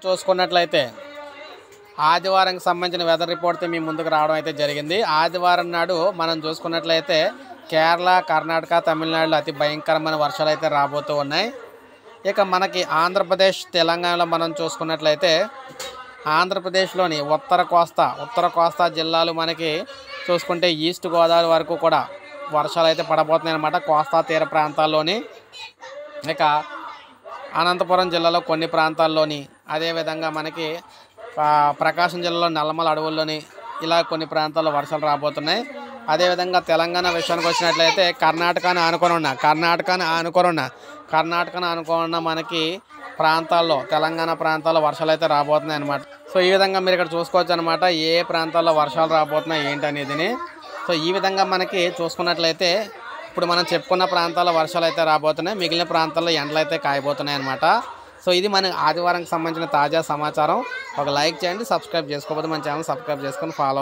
చూసుకున్నట్లయితే ఆదివారంకి సంబంధించిన వెదర్ రిపోర్ట్తో మీ ముందుకు రావడం అయితే జరిగింది. ఆదివారం నాడు మనం చూసుకున్నట్లయితే కేరళ, కర్ణాటక, తమిళనాడులో అతి భయంకరమైన వర్షాలు అయితే రాబోతూ ఉన్నాయి. ఇక మనకి ఆంధ్రప్రదేశ్, తెలంగాణలో మనం చూసుకున్నట్లయితే ఆంధ్రప్రదేశ్లోని ఉత్తర కోస్తా జిల్లాలు మనకి చూసుకుంటే ఈస్ట్ గోదావరి వరకు కూడా వర్షాలు అయితే పడబోతున్నాయి అన్నమాట. కోస్తా తీర ప్రాంతాల్లోని, ఇక అనంతపురం జిల్లాలో కొన్ని ప్రాంతాల్లోని, అదేవిధంగా మనకి ప్రకాశం జిల్లాలో నల్లమల అడవుల్లోని ఇలా కొన్ని ప్రాంతాల్లో వర్షాలు రాబోతున్నాయి. అదేవిధంగా తెలంగాణ విషయానికి వచ్చినట్లయితే కర్ణాటకను ఆనుకొని మనకి ప్రాంతాల్లో, తెలంగాణ ప్రాంతాల్లో వర్షాలు అయితే రాబోతున్నాయి అనమాట. సో ఈ విధంగా మీరు ఇక్కడ చూసుకోవచ్చు అనమాట, ఏ ప్రాంతాల్లో వర్షాలు రాబోతున్నాయి ఏంటి అనేదిని. సో ఈ విధంగా మనకి చూసుకున్నట్లయితే ఇప్పుడు మనం చెప్పుకున్న ప్రాంతాల్లో వర్షాలు అయితే రాబోతున్నాయి, మిగిలిన ప్రాంతాల్లో ఎండలు అయితే కాయబోతున్నాయి అనమాట. సో ఇది మన ఆదివారంకి సంబంధించిన తాజా సమాచారం. ఒక లైక్ చేయండి, సబ్స్క్రైబ్ చేసుకోకపోతే మన ఛానల్ సబ్స్క్రైబ్ చేసుకొని ఫాలో